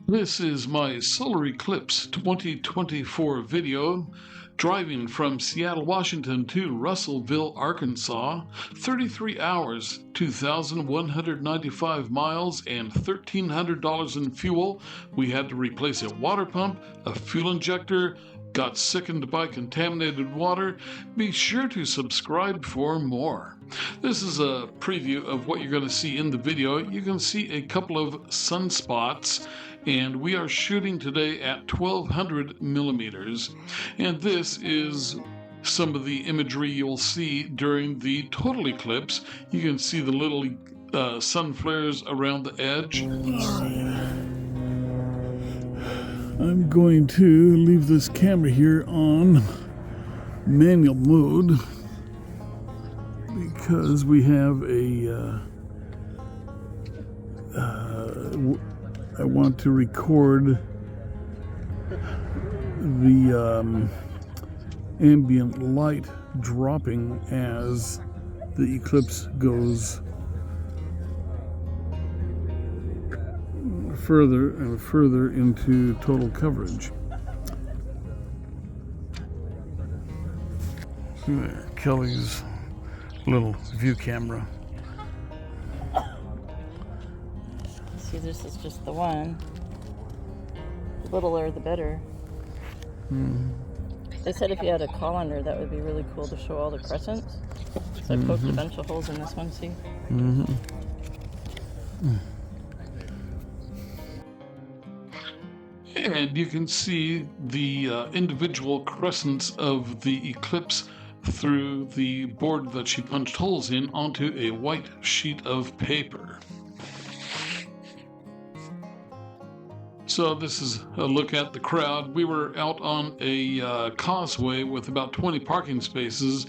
This is my Solar Eclipse 2024 video, driving from Seattle, Washington to Russellville, Arkansas, 33 hours, 2,195 miles, and $1,300 in fuel. We had to replace a water pump, a fuel injector, got sickened by contaminated water. Be sure to subscribe for more. This is a preview of what you're going to see in the video. You can see a couple of sunspots, and we are shooting today at 1200 millimeters. And this is some of the imagery you'll see during the total eclipse. You can see the little sun flares around the edge. I'm going to leave this camera here on manual mode because we have I want to record the ambient light dropping as the eclipse goes further and further into total coverage. Kelly's little view camera. See, this is just the one. The littler, the better. They said if you had a colander, that would be really cool to show all the crescents. So I poked a bunch of holes in this one, see? And you can see the individual crescents of the eclipse through the board that she punched holes in onto a white sheet of paper. So this is a look at the crowd. We were out on a causeway with about 20 parking spaces.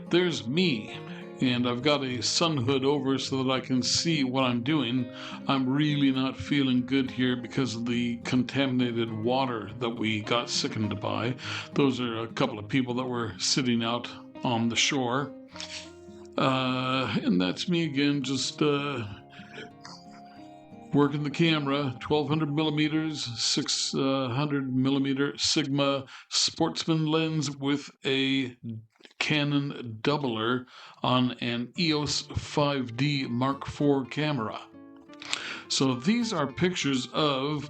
There's me, and I've got a sun hood over so that I can see what I'm doing. I'm really not feeling good here because of the contaminated water that we got sickened by. Those are a couple of people that were sitting out on the shore. And that's me again, just working the camera. 1200 millimeters, 600 millimeter Sigma Sportsman lens with a Canon doubler on an EOS 5D Mark IV camera. So these are pictures of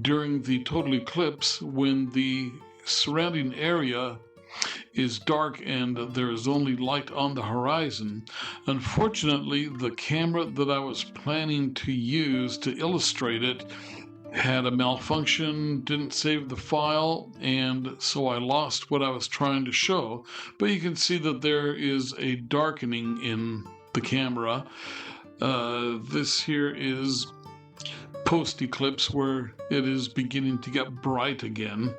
during the total eclipse when the surrounding area is dark and there is only light on the horizon. Unfortunately, the camera that I was planning to use to illustrate it had a malfunction, didn't save the file, and so I lost what I was trying to show. But you can see that there is a darkening in the camera. This here is post-eclipse where it is beginning to get bright again.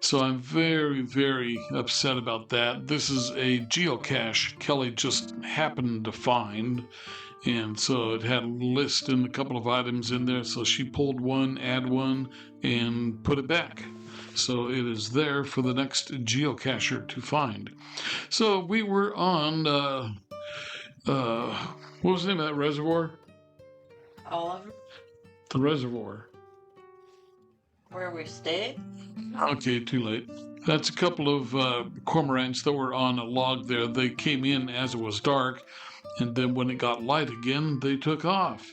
So I'm very, very upset about that. This is a geocache Kelly just happened to find. And so it had a list and a couple of items in there. So she pulled one, add one, and put it back. So it is there for the next geocacher to find. So we were on, what was the name of that reservoir? Oliver? The reservoir. Where we stayed? Okay, too late. That's a couple of cormorants that were on a log there. They came in as it was dark, and then when it got light again, they took off.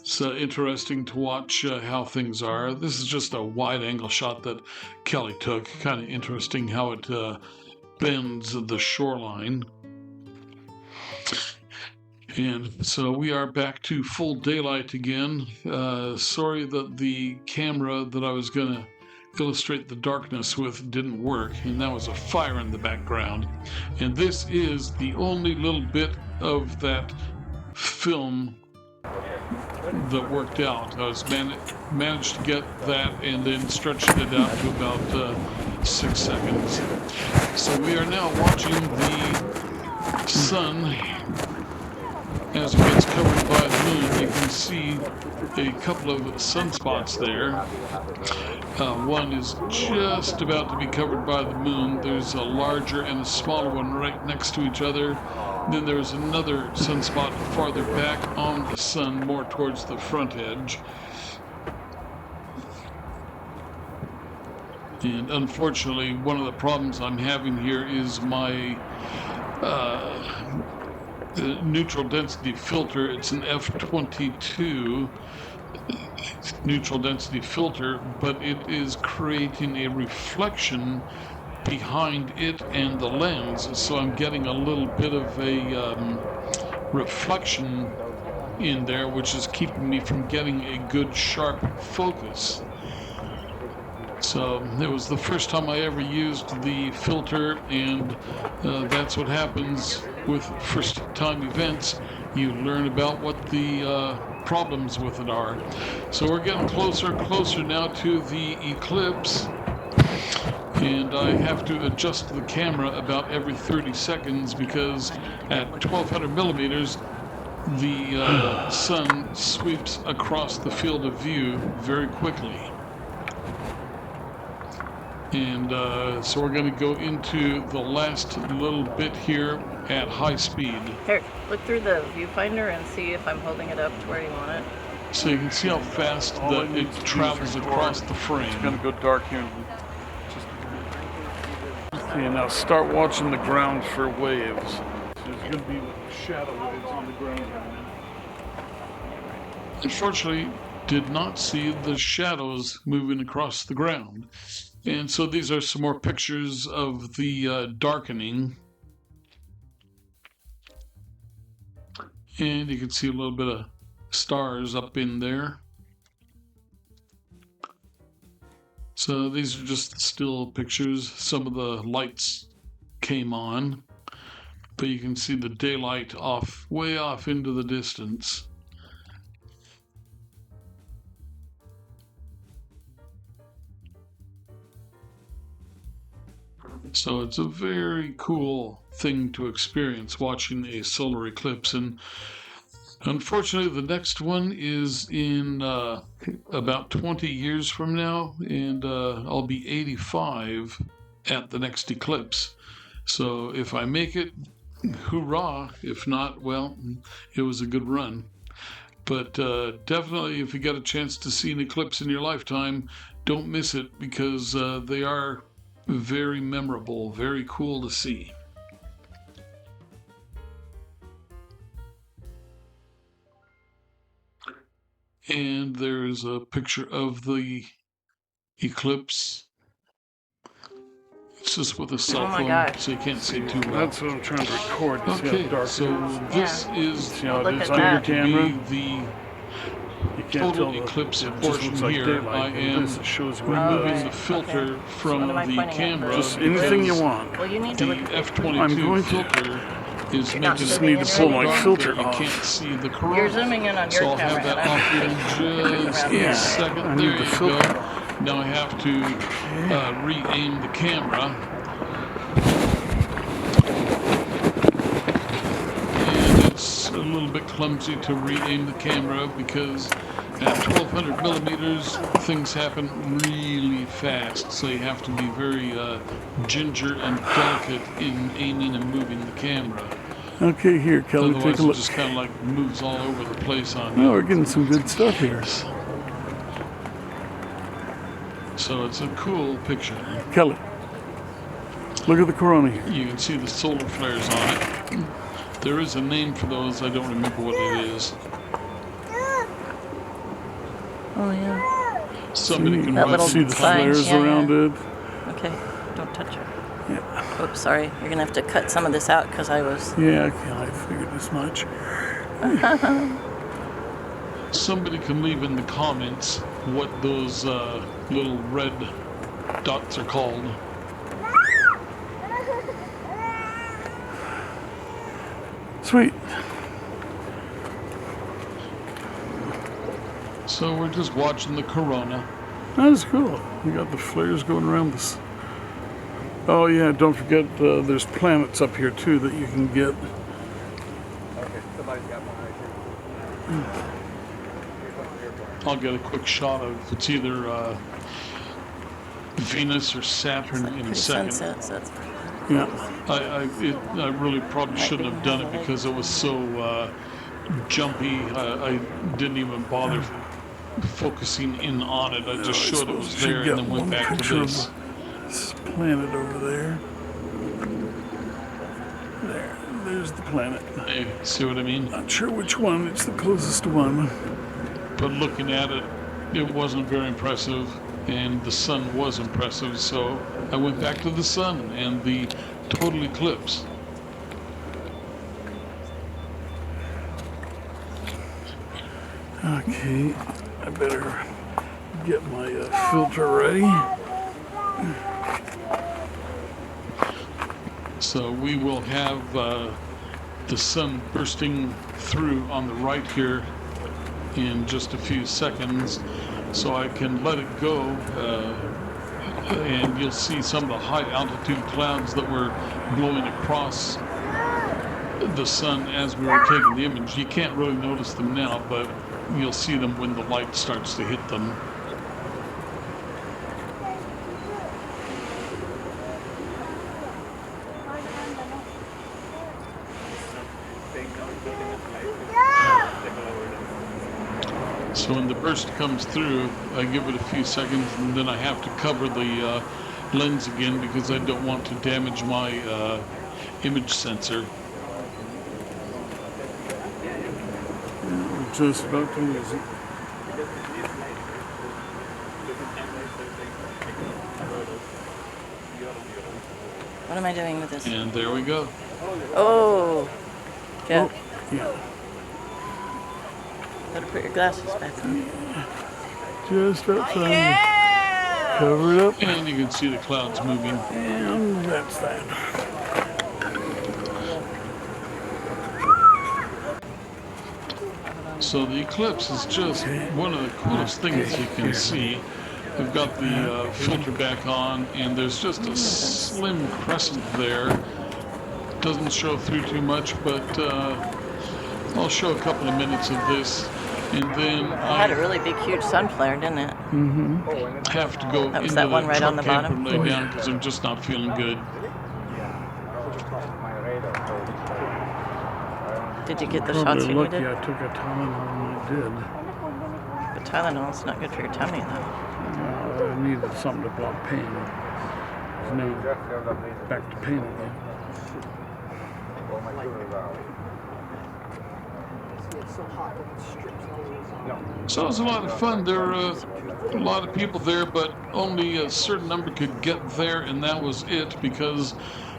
So interesting to watch how things are. This is just a wide-angle shot that Kelly took. Kind of interesting how it bends the shoreline. And so we are back to full daylight again. Sorry that the camera that I was going to illustrate the darkness with didn't work, and that was a fire in the background. And this is the only little bit of that film that worked out. I was managed to get that and then stretched it out to about 6 seconds. So we are now watching the sun as it gets covered by the moon. You can see a couple of sunspots there. One is just about to be covered by the moon. There's a larger and a smaller one right next to each other. Then there's another sunspot farther back on the sun, more towards the front edge. And unfortunately, one of the problems I'm having here is my neutral density filter. It's an F22 neutral density filter, but it is creating a reflection behind it and the lens. So I'm getting a little bit of a reflection in there, which is keeping me from getting a good sharp focus. So it was the first time I ever used the filter, and that's what happens with first time events. You learn about what the problems with it are. So we're getting closer and closer now to the eclipse, and I have to adjust the camera about every 30 seconds because at 1200 millimeters the sun sweeps across the field of view very quickly. And so we're going to go into the last little bit here at high speed. Here, look through the viewfinder and see if I'm holding it up to where you want it. So you can see how fast it travels across the frame. It's going to go dark here. Okay, now start watching the ground for waves. There's going to be shadow waves on the ground right now. Unfortunately, did not see the shadows moving across the ground. And so these are some more pictures of the darkening. And you can see a little bit of stars up in there. So these are just still pictures. Some of the lights came on, but you can see the daylight way off into the distance. So it's a very cool thing to experience watching a solar eclipse. And unfortunately, the next one is in about 20 years from now, and I'll be 85 at the next eclipse. So if I make it, hoorah. If not, well, it was a good run. But definitely, if you get a chance to see an eclipse in your lifetime, don't miss it, because they are very memorable, very cool to see. And there's a picture of the eclipse. It's just with a cell phone, so you can't see too well. That's what I'm trying to record. To see how dark so it this is See how Look it is at on your that. camera? the You can't total tell eclipse it just portion looks like here. daylight. I am This shows you removing right. the filter Okay. from What am I the pointing at? camera. just anything you because want. Well, you need to The look. I'm F22 going to. filter is You're not making zooming it in so right my dark filter that you off. can't see the corona. You're zooming in on your So I'll camera, have that and I'm off in looking just around a here. second. I There need the you filter go. off. Now I have to re-aim the camera. And it's a little bit clumsy to re-aim the camera because at 1200 millimeters, things happen really fast. So you have to be very ginger and delicate in aiming and moving the camera. Okay, here, Kelly, Otherwise, take a look. it just kind of like moves all over the place on you. Oh, we're getting some good stuff here. So it's a cool picture. Kelly, look at the corona here. You can see the solar flares on it. There is a name for those. I don't remember what it is. Oh yeah. Somebody can That write little See the sign, flares yeah, around yeah. it. Okay, don't touch it. Yeah. Oops, sorry. You're gonna have to cut some of this out because I was. Yeah, okay, I figured as much. Somebody can leave in the comments what those little red dots are called. Sweet. So we're just watching the corona. That is cool. You got the flares going around this. Oh yeah, don't forget there's planets up here too that you can get. Okay, somebody's got one right here. I'll get a quick shot of it's either Venus or Saturn in a Pretty second. sunset, so that's Yeah. I really probably shouldn't have done it because it was so jumpy. I didn't even bother focusing in on it. I just showed it was there and then went back to this. planet over there. There's the planet. Hey, see what I mean? Not sure which one, it's the closest one. But looking at it, it wasn't very impressive, and the sun was impressive, so I went back to the sun and the total eclipse. Okay, I better get my filter ready. So we will have the sun bursting through on the right here in just a few seconds, so I can let it go, and you'll see some of the high altitude clouds that were blowing across the sun as we were taking the image. You can't really notice them now, but you'll see them when the light starts to hit them. So when the burst comes through, I give it a few seconds, and then I have to cover the lens again because I don't want to damage my image sensor. I'm just about to use it. What am I doing with this? And there we go. Oh, Jeff, Yeah, gotta put your glasses back on. just about time to cover it up. And you can see the clouds moving. And that's that. So the eclipse is just one of the coolest things you can see. We've got the filter back on, and there's just a slim crescent there. Doesn't show through too much, but I'll show a couple of minutes of this, and then It had a really big, huge sun flare, didn't it? Mm-hmm. have to go That was into that the one right truck on the camper bottom? and lay down because I'm just not feeling good. Did you get the shots Probably you lucky needed? I took a Tylenol when I did. The Tylenol's not good for your tummy, though. I needed something to block pain. Now back to pain again. So it was a lot of fun. There were a lot of people there, but only a certain number could get there, and that was it because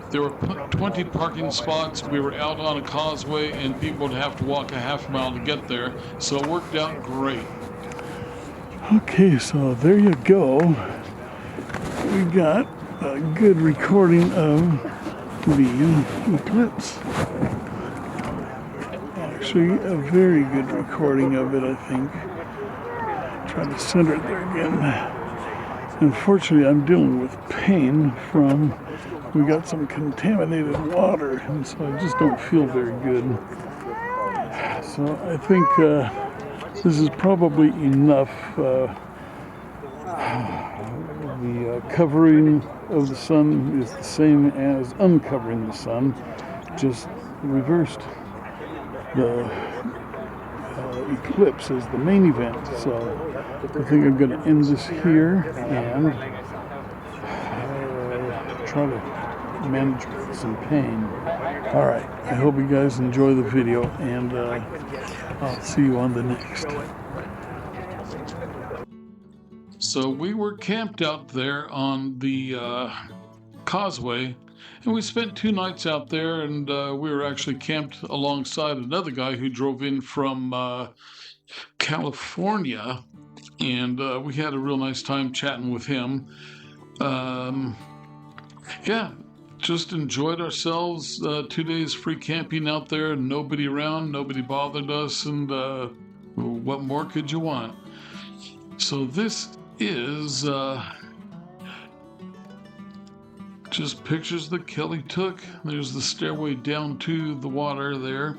there were 20 parking spots. We were out on a causeway, and people would have to walk a half mile to get there. So it worked out great. Okay, so there you go. We got a good recording of the eclipse. Actually, a very good recording of it, I think. Try to center it there again. Unfortunately, I'm dealing with pain from, we got some contaminated water, and so I just don't feel very good. So I think this is probably enough. The covering of the sun is the same as uncovering the sun, just reversed. The eclipse is the main event, so I think I'm going to end this here and try to manage some pain. Alright, I hope you guys enjoy the video, and I'll see you on the next. So we were camped out there on the causeway, and we spent 2 nights out there, and we were actually camped alongside another guy who drove in from California, and we had a real nice time chatting with him. Yeah, just enjoyed ourselves. 2 days free camping out there, nobody around, nobody bothered us, and what more could you want? So this is just pictures that Kelly took. There's the stairway down to the water there.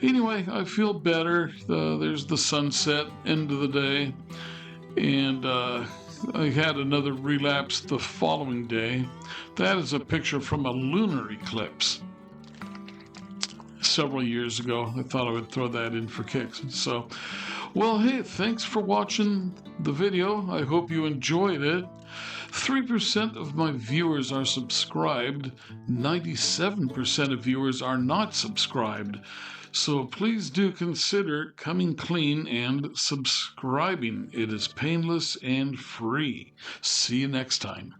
Anyway, I feel better. There's the sunset, end of the day. And I had another relapse the following day. That is a picture from a lunar eclipse several years ago. I thought I would throw that in for kicks. So, well, hey, thanks for watching the video. I hope you enjoyed it. 3% of my viewers are subscribed, 97% of viewers are not subscribed. So please do consider coming clean and subscribing. It is painless and free. See you next time.